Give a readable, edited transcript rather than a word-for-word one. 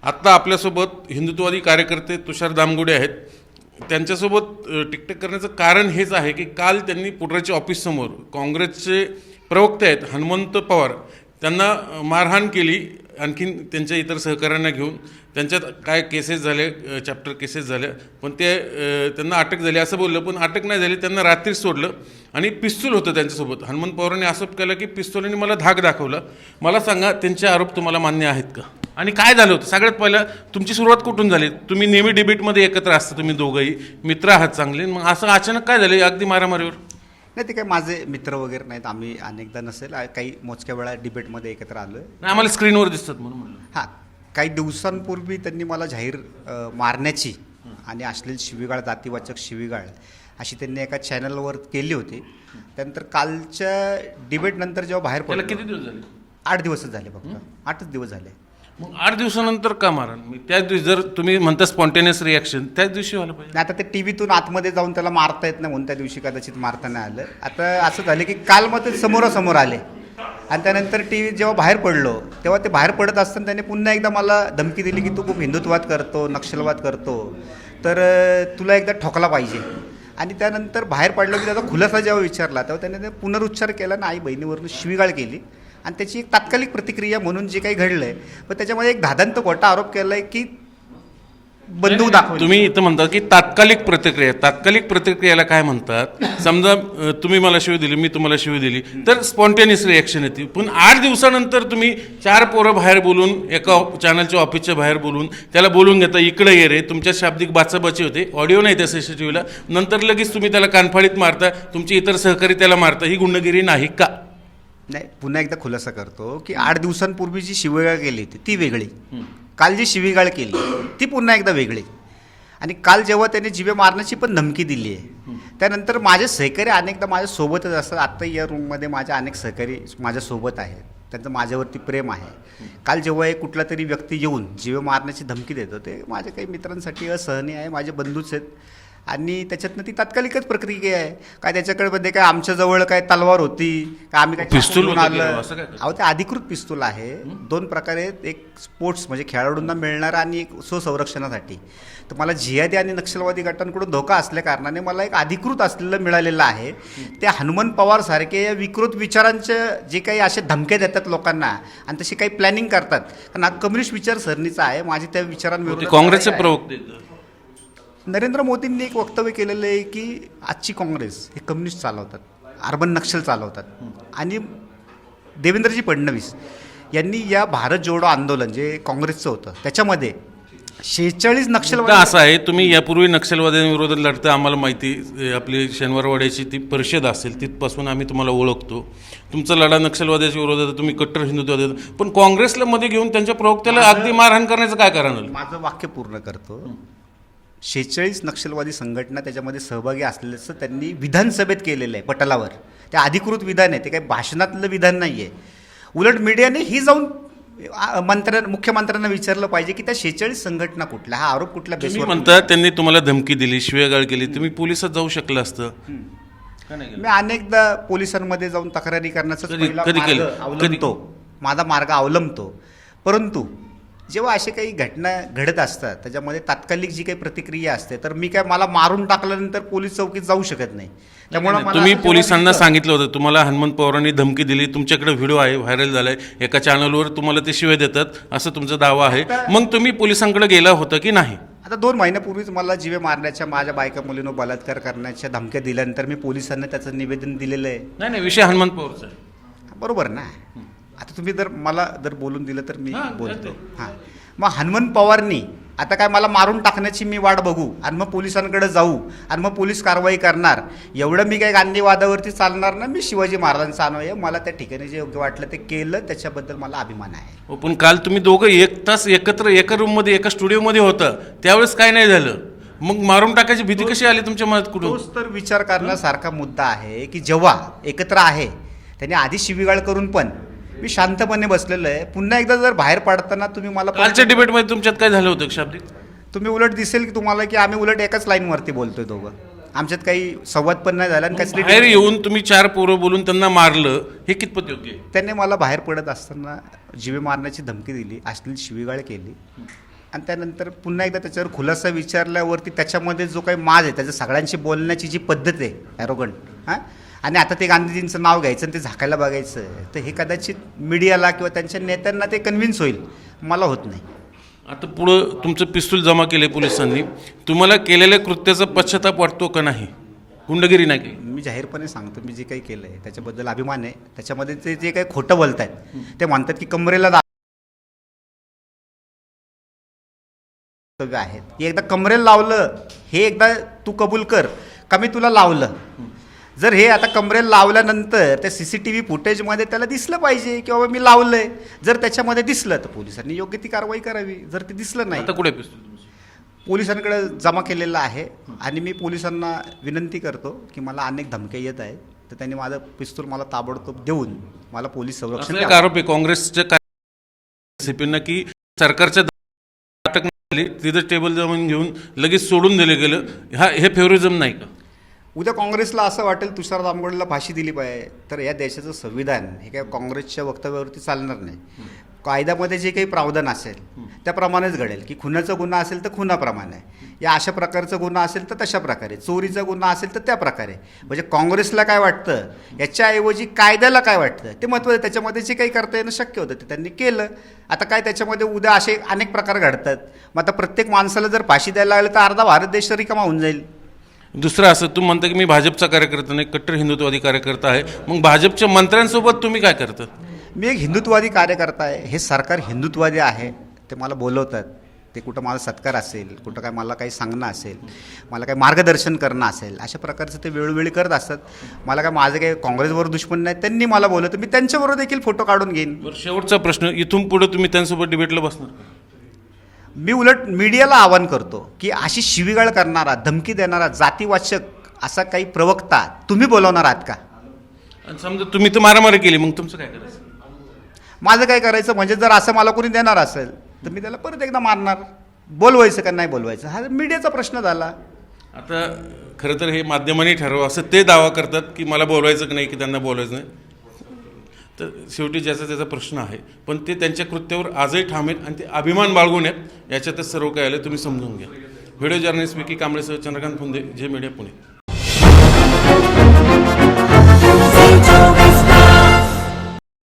आत्ता आपल्यासोबत हिंदुत्ववादी कार्यकर्ते तुषार दामगुडे आहेत. त्यांच्यासोबत टिकटॉक करण्याचं कारण हेच आहे की काल त्यांनी पुढराच्या ऑफिससमोर काँग्रेसचे प्रवक्ते आहेत हनुमंत पवार त्यांना मारहाण केली. आणखीन त्यांच्या इतर सहकाऱ्यांना घेऊन त्यांच्यात काय केसेस झाले, चॅप्टर केसेस झाल्या, पण ते त्यांना अटक झाली असं बोललं, पण अटक नाही झाली. त्यांना रात्रीच सोडलं आणि पिस्तूल होतं त्यांच्यासोबत. हनुमंत पवारांनी आरोप केला की पिस्तुलाने मला धाक दाखवला. मला सांगा, त्यांचे आरोप तुम्हाला मान्य आहेत का आणि काय झालं होतं? सगळ्यात पहिलं तुमची सुरुवात कुठून झाली? तुम्ही नेहमी डिबेटमध्ये एकत्र असता, तुम्ही दोघंही मित्र आहात चांगले, मग असं अचानक काय झालं अगदी मारामारीवर? नाही, ते काही माझे मित्र वगैरे नाहीत. आम्ही अनेकदा नसेल काही मोजक्या वेळा डिबेटमध्ये एकत्र आलो आहे. नाही, आम्हाला स्क्रीनवर दिसतात म्हणून म्हणलं. हां, काही दिवसांपूर्वी त्यांनी मला जाहीर मारण्याची आणि अश्लील शिवीगाळ, जातीवाचक शिवीगाळ अशी त्यांनी एका चॅनलवर केली होती. त्यानंतर कालच्या डिबेटनंतर जेव्हा बाहेर त्याला पडलं, किती दिवस झाले? 8 दिवसच झाले, फक्त 8च दिवस झाले. मग 8 दिवसानंतर का मारण? मी त्याच दिवशी, जर तुम्ही म्हणता स्पॉन्टेनियस रिॲक्शन, त्याच दिवशी व्हायला पाहिजे. आता ते टीव्हीतून आतमध्ये जाऊन त्याला मारता येत नाही म्हणून त्या दिवशी कदाचित मारता नाही आलं. आता असं झालं की काल मग ते समोरासमोर आले आणि त्यानंतर टीव्ही जेव्हा बाहेर पडलो तेव्हा ते बाहेर पडत असताना त्याने पुन्हा एकदा मला धमकी दिली की तू खूप हिंदुत्ववाद करतो, नक्षलवाद करतो, तर तुला एकदा ठोकला पाहिजे. आणि त्यानंतर बाहेर पडलो की त्याचा खुलासा जेव्हा विचारला तेव्हा त्याने ते पुनरुच्चार केला आणि आई बहिणीवरून शिवीगाळ केली. आणि त्याची एक तात्कालिक प्रतिक्रिया म्हणून जे काही घडलं आहे, पण त्याच्यामध्ये एक धादांत खोटा आरोप केला आहे की बंदूक दाखवली. तुम्ही इथं म्हणता की तात्कालिक प्रतिक्रिया. तात्कालिक प्रतिक्रियाला काय म्हणतात? समजा तुम्ही मला शिवी दिली, मी तुम्हाला शिवी दिली, तर स्पॉन्टेनियस रिॲक्शन येते. पण 8 दिवसानंतर तुम्ही 4 पोरं बाहेर बोलून, एका चॅनलच्या ऑफिसच्या बाहेर बोलून त्याला बोलून घेता, इकडे ये रे, तुमच्या शाब्दिक बाचाबाची होते, ऑडिओ नाही त्या सीसीटीव्हीला, नंतर लगेच तुम्ही त्याला कानफाडीत मारता, तुमचे इतर सहकारी त्याला मारता. ही गुंडगिरी नाही का? नाही, पुन्हा एकदा खुलासा करतो की 8 दिवसांपूर्वी जी शिवीगाळ केली होती ती वेगळी, काल जी शिवीगाळ केली ती पुन्हा एकदा वेगळी. आणि काल जेव्हा त्याने जिवे मारण्याची पण धमकी दिली आहे, त्यानंतर माझे सहकारी अनेकदा माझ्यासोबतच असतात. आत्ता या रूममध्ये माझ्या अनेक सहकारी माझ्यासोबत आहेत, त्यांचं माझ्यावरती प्रेम आहे. काल जेव्हा एक कुठला तरी व्यक्ती येऊन जीवे मारण्याची धमकी देतो, ते माझ्या काही मित्रांसाठी असहनीय आहे. माझे बंधूच आहेत आणि त्याच्यातनं ती तात्कालिकच प्रक्रिया आहे. काय त्याच्याकडे मध्ये काय आमच्याजवळ काय तलवार होती का, आम्ही काय पिस्तूल आलं? असं काय? अहो, ते अधिकृत पिस्तूल आहे. 2 प्रकारे, एक स्पोर्ट्स म्हणजे खेळाडूंना मिळणारा आणि एक स्वसंरक्षणासाठी. तर मला जिहादी आणि नक्षलवादी गटांकडून धोका असल्या कारणाने मला एक अधिकृत असलेलं मिळालेलं आहे. ते हनुमंत पवार सारखे या विकृत विचारांचे जे काही असे धमके देतात लोकांना आणि तशी काही प्लॅनिंग करतात, कारण हा कम्युनिस्ट विचारसरणीचा आहे, माझे त्या विचारांविरोधात काँग्रेसचे प्रवक्ते नरेंद्र मोदींनी एक वक्तव्य केलेलं आहे की आजची काँग्रेस हे कम्युनिस्ट चालवतात, अर्बन नक्षल चालवतात. आणि देवेंद्रजी फडणवीस यांनी या भारत जोडो आंदोलन जे काँग्रेसचं होतं त्याच्यामध्ये 46 नक्षलवादी. असं आहे, तुम्ही यापूर्वी नक्षलवाद्यांविरोधात लढता, आम्हाला माहिती. आपली शनिवारवाड्याची ती परिषद असेल तिथपासून आम्ही तुम्हाला ओळखतो. तुमचा लढा नक्षलवाद्याच्या विरोधात, तुम्ही कट्टर हिंदुत्ववादी, पण काँग्रेसला मध्ये घेऊन त्यांच्या प्रवक्त्याला अगदी मारहाण करण्याचं काय कारण आलं? माझं वाक्य पूर्ण करतो. 46 नक्षलवादी संघटना त्याच्यामध्ये सहभागी असलेल्याचं त्यांनी विधानसभेत केलेलं आहे पटलावर. ते अधिकृत विधान आहे, ते काही भाषणातलं विधान नाही आहे. उलट मीडियाने ही जाऊन मुख्यमंत्र्यांना विचारलं पाहिजे की त्या 46 संघटना कुठल्या, हा आरोप कुठल्या बेसवर म्हणतात. त्यांनी तुम्हाला धमकी दिली, शिवेगाळ केली, तुम्ही पोलिसात जाऊ शकलं असतं. मी अनेकदा पोलिसांमध्ये जाऊन तक्रारी करण्याचा माझा मार्ग अवलंबतो. परंतु जेव्हा असे काही घटना घडत असतात त्याच्यामध्ये तात्कालिक जी काही प्रतिक्रिया असते, तर मी काय, मला मारून टाकल्यानंतर पोलीस चौकीत जाऊ शकत नाही. त्यामुळे तुम्ही पोलिसांना सांगितलं होतं, तुम्हाला हनुमंत पवारांनी धमकी दिली, तुमच्याकडे व्हिडिओ आहे, व्हायरल झालाय, एका चॅनलवर तुम्हाला ते शिवाय देतात असं तुमचा दावा आहे. मग तुम्ही पोलिसांकडे गेला होता की नाही? आता 2 महिन्यापूर्वीच मला जीवे मारण्याच्या, माझ्या बायका मुलींवर बलात्कार करण्याच्या धमक्या दिल्यानंतर मी पोलिसांना त्याचं निवेदन दिलेलं आहे. नाही, विषय हनुमंत पवारचा आहे. बरोबर ना. आता तुम्ही मला बोलून दिलं तर मी बोलतो. हां, मग हनुमंत पवारनी आता काय मला मारून टाकण्याची मी वाट बघू आणि मग पोलिसांकडे जाऊ आणि मग पोलीस कारवाई करणार, एवढं मी काही गांधीवादावरती चालणार ना. मी शिवाजी महाराजांचा अनुयायी, मला त्या ठिकाणी जे योग्य वाटलं ते केलं, त्याच्याबद्दल मला अभिमान आहे. पण काल तुम्ही दोघं 1 तास एकत्र एका रूममध्ये, एका स्टुडिओमध्ये होता, त्यावेळेस काय नाही झालं, मग मारून टाकायची भीती कशी आली तुमच्या मनात? कुठं? तोच तर विचार करण्यासारखा मुद्दा आहे की जेव्हा एकत्र आहे त्यांनी आधी शिवीगाळ करून पण मी शांतपणे बसलेलो आहे. पुन्हा एकदा जर बाहेर पडताना तुम्ही मला, कालच्या डिबेटमध्ये तुमच्यात काय झालं होतं शाब्दिक? तुम्ही उलट दिसेल की तुम्हाला की आम्ही उलट एकाच लाईनवरती बोलतोय दोघं, आमच्यात काही संवाद पण नाही झाला. आणि बाहेर येऊन तुम्ही 4 पोरं बोलून त्यांना मारलं, हे कितपत योग्य आहे? त्यांनी मला बाहेर पडत असताना जीवे मारण्याची धमकी दिली, अश्लील शिवीगाळ केली. आणि त्यानंतर पुन्हा एकदा त्याच्यावर खुलासा विचारल्यावरती त्याच्यामध्ये जो काही माज आहे, त्याचं सगळ्यांशी बोलण्याची जी पद्धत आहे ॲरोगंट, हां, आणि आता ते गांधीजींचं नाव घ्यायचं आणि ते झाकायला बघायचं, तर हे कदाचित मीडियाला किंवा त्यांच्या नेत्यांना ते कन्व्हिन्स होईल, मला होत नाही. आता पुढं तुमचं पिस्तूल जमा केले पोलिसांनी, तुम्हाला केलेल्या कृत्याचा पश्चाताप वाटतो का नाही? गुंडगिरी नाही केली. मी जाहीरपणे सांगतो, मी जे काही केलं आहे त्याच्याबद्दल अभिमान आहे. त्याच्यामध्ये ते जे काही खोटं बोलत आहेत, ते म्हणतात की कमरेला आहेत, हे एकदा कमरेला लावलं, हे एकदा तू कबूल कर का मी तुला लावलं. जर हे आता कमरेला लावल्यानंतर त्या CCTV फुटेजमध्ये त्याला दिसलं पाहिजे की बाबा मी लावलंय. जर त्याच्यामध्ये दिसलं तर पोलिसांनी योग्य ती कारवाई करावी. जर ते दिसलं नाही, आता कुठे पिस्तूल तुमचं? पोलिसांकडे जमा केलेलं आहे. आणि मी पोलिसांना विनंती करतो की मला अनेक धमक्या येत आहेत, तर त्यांनी माझं पिस्तूल मला ताबडतोब देऊन मला पोलीस संरक्षण असा एक द्यावं. आरोप आहे काँग्रेसच्या CPना की सरकारच्या अटक झाली, तिथं टेबल जमून घेऊन लगेच सोडून दिलं गेलं. हे फेवरिझम नाही का? उद्या काँग्रेसला असं वाटेल तुषार दामगोडेला फाशी दिली पाहिजे, तर या देशाचं संविधान हे काय काँग्रेसच्या वक्तव्यावरती चालणार नाही. कायद्यामध्ये जे काही प्रावधान असेल त्याप्रमाणेच घडेल की खुनाचा गुन्हा असेल तर खुनाप्रमाणे, या अशा प्रकारचा गुन्हा असेल तर तशा प्रकारे, चोरीचा गुन्हा असेल तर त्या प्रकारे. म्हणजे काँग्रेसला काय वाटतं याच्याऐवजी कायद्याला काय वाटतं ते महत्त्वाचं. त्याच्यामध्ये जे काही करता येणं शक्य होतं ते त्यांनी केलं. आता काय त्याच्यामध्ये उद्या असे अनेक प्रकार घडतात. मग आता प्रत्येक माणसाला जर फाशी द्यायला लागलं तर अर्धा भारत देश रिकामा होऊन जाईल. दुसरं असं तू म्हणता की मी भाजपचा कार्यकर्ता नाही, कट्टर हिंदुत्ववादी कार्यकर्ता आहे, मग भाजपच्या मंत्र्यांसोबत तुम्ही काय करता? मी एक हिंदुत्ववादी कार्यकर्ता आहे. हे सरकार हिंदुत्ववादी आहे. ते मला बोलवतात, ते कुठं माझा सत्कार असेल, कुठं काय मला काही सांगणं असेल, मला काही मार्गदर्शन करणं असेल, अशा प्रकारचं ते वेळोवेळी करत असतात. मला काय माझं काही काँग्रेसवर दुश्मन नाही. त्यांनी मला बोलवतं, मी त्यांच्याबरोबर देखील फोटो काढून घेईन. शेवटचा प्रश्न, इथून पुढे तुम्ही त्यांच्यासोबत डिबेटला बसणार? मी उलट मीडियाला आवाहन करतो की अशी शिवीगाळ करणारा, धमकी देणारा, जातीवाचक असा काही प्रवक्ता तुम्ही बोलवणार आहात का? आणि समजा तुम्ही तर मारामारी केली, मग तुमचं काय करायचं? माझं काय करायचं म्हणजे जर असं मला कोणी देणार असेल तर मी त्याला परत एकदा मारणार. बोलवायचं का नाही बोलवायचं हा मीडियाचा प्रश्न झाला. आता खरं तर हे माध्यमांनी ठरवा असं ते दावा करतात की मला बोलवायचं की नाही, की त्यांना बोलवायचं नाही. तर शेवटी ज्याचा त्याचा प्रश्न आहे, पण ते त्यांच्या कृत्यावर आजही ठाम आहेत आणि ते अभिमान बाळगून आहेत. याच्यातच सर्व काय आलं तुम्ही समजून घ्या. व्हिडिओ जर्नलिस्ट विकी कांबळेसह चंद्रकांत फुंदे, जे मीडिया, पुणे.